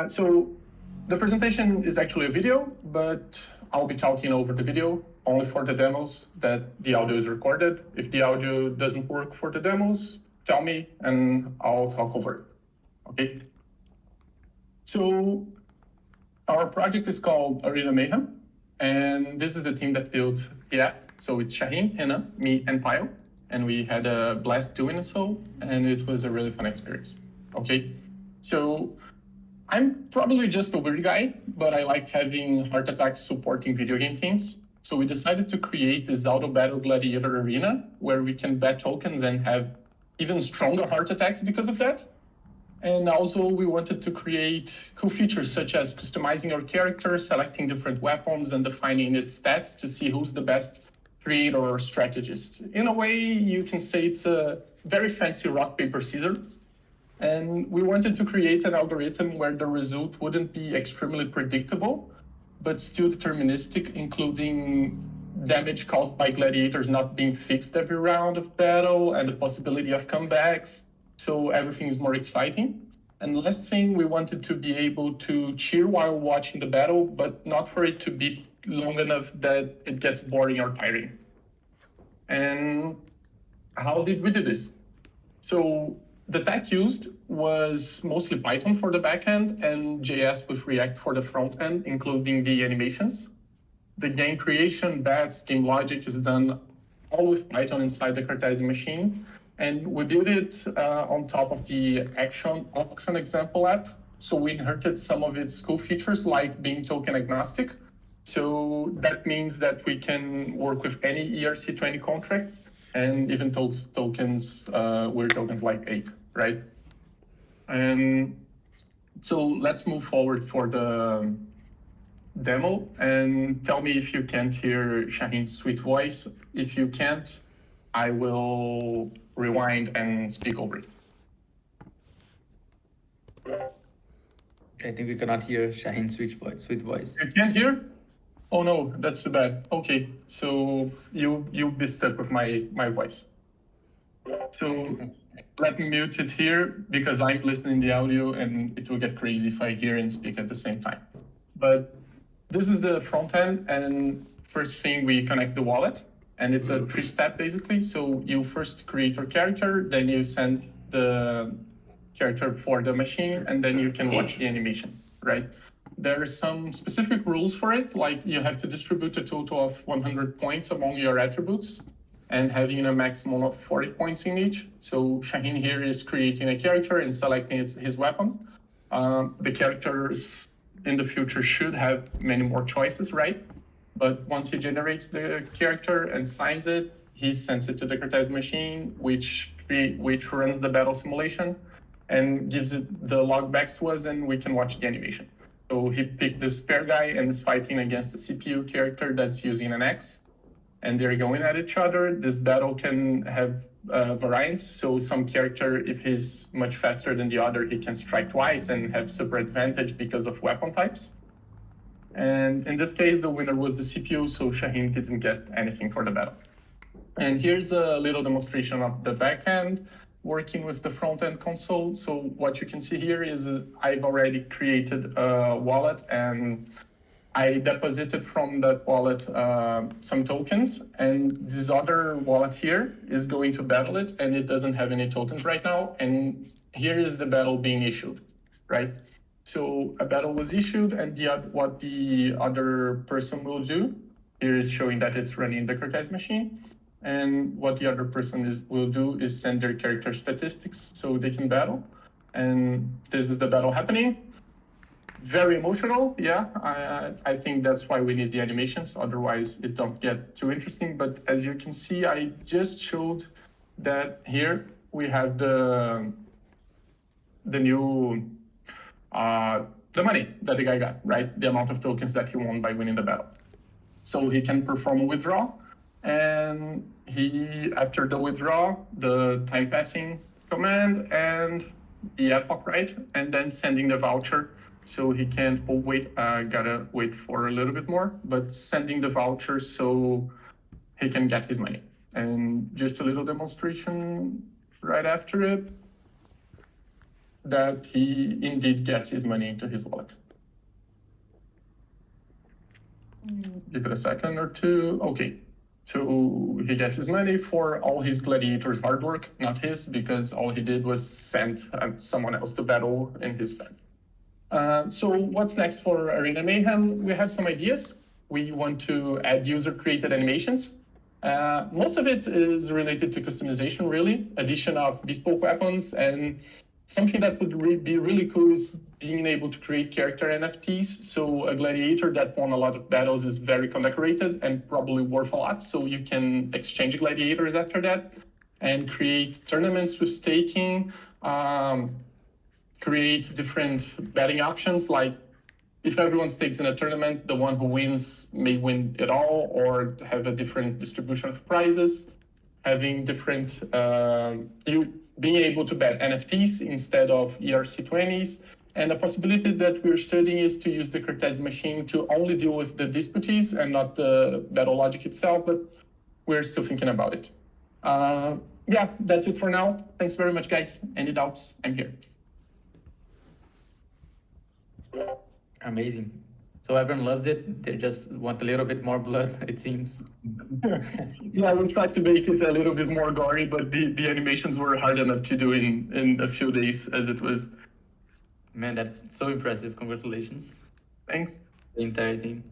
So the presentation is actually a video, but I'll be talking over the video only for the demos that the audio is recorded. If the audio doesn't work for the demos, tell me and I'll talk over it. Okay. So our project is called Arena Mayhem, and this is the team that built the app. So it's Shaheen, Hina, me, and Pyle, and we had a blast doing so, and it was a really fun experience. Okay, so I'm probably just a weird guy, but I like having heart attacks supporting video game themes. So we decided to create this auto battle gladiator arena where we can bet tokens and have even stronger heart attacks because of that. And also we wanted to create cool features such as customizing our character, selecting different weapons, and defining its stats to see who's the best creator or strategist. In a way, you can say it's a very fancy rock, paper, scissors. And we wanted to create an algorithm where the result wouldn't be extremely predictable, but still deterministic, including damage caused by gladiators not being fixed every round of battle and the possibility of comebacks. So everything is more exciting. And the last thing, we wanted to be able to cheer while watching the battle, but not for it to be long enough that it gets boring or tiring. And how did we do this? So the tech used was mostly Python for the backend and JS with React for the front end, including the animations. The game creation, bets, game logic is done all with Python inside the Cartesi machine. And we built it on top of the auction example app. So we inherited some of its cool features like being token agnostic. So that means that we can work with any ERC20 contract and even tokens, weird tokens like ape, right? And so let's move forward for the demo and tell me if you can't hear Shaheen's sweet voice. If you can't, I will rewind and speak over it. I think we cannot hear Shaheen's sweet voice. You can't hear? Oh no, that's too bad. Okay, so you'll be stuck with my voice. So let me mute it here because I'm listening to the audio and it will get crazy if I hear and speak at the same time. But this is the front end, and first thing we connect the wallet. And it's a 3-step basically. So you first create your character, then you send the character for the machine, and then you can watch the animation, right? There are some specific rules for it, like you have to distribute a total of 100 points among your attributes and having a maximum of 40 points in each. So Shaheen here is creating a character and selecting his weapon. The characters in the future should have many more choices, right? But once he generates the character and signs it, he sends it to the Cartesi machine, which runs the battle simulation and gives it the log back to us, and we can watch the animation. So he picked the spare guy and is fighting against a CPU character that's using an X, and they're going at each other. This battle can have variance. So some character, if he's much faster than the other, he can strike twice and have super advantage because of weapon types. And in this case, the winner was the CPU, so Shaheen didn't get anything for the battle. And here's a little demonstration of the backend working with the front-end console. So what you can see here is I've already created a wallet, and I deposited from that wallet some tokens. And this other wallet here is going to battle it, and it doesn't have any tokens right now. And here is the battle being issued, right? So a battle was issued, and what the other person will do, here is showing that it's running the Cartesi machine. And what the other person will do is send their character statistics so they can battle. And this is the battle happening. Very emotional, yeah. I think that's why we need the animations, otherwise it don't get too interesting. But as you can see, I just showed that here we have the new the money that the guy got, right? The amount of tokens that he won by winning the battle. So he can perform a withdrawal, and after the withdrawal, the time passing command and the epoch, right? And then sending the voucher. So he can't, oh wait, gotta wait for a little bit more, but sending the voucher so he can get his money. And just a little demonstration right after it. that he indeed gets his money into his wallet. Give it a second or two. Okay, so he gets his money for all his gladiators' hard work, not his, because all he did was send someone else to battle in his stead. So what's next for Arena Mayhem? We have some ideas. We want to add user-created animations. Most of it is related to customization, really, addition of bespoke weapons, and something that would be really cool is being able to create character NFTs. So a gladiator that won a lot of battles is very condecorated and probably worth a lot. So you can exchange gladiators after that and create tournaments with staking, create different betting options. Like if everyone stakes in a tournament, the one who wins may win it all or have a different distribution of prizes, having different, being able to bet NFTs instead of ERC20s. And a possibility that we're studying is to use the Cartesi machine to only deal with the disputees and not the battle logic itself, but we're still thinking about it. Yeah, that's it for now. Thanks very much, guys. Any doubts? I'm here. Amazing. So everyone loves it. They just want a little bit more blood, it seems. Yeah, we tried to make it a little bit more gory, but the animations were hard enough to do in a few days as it was. Man, that's so impressive. Congratulations. Thanks. The entire team.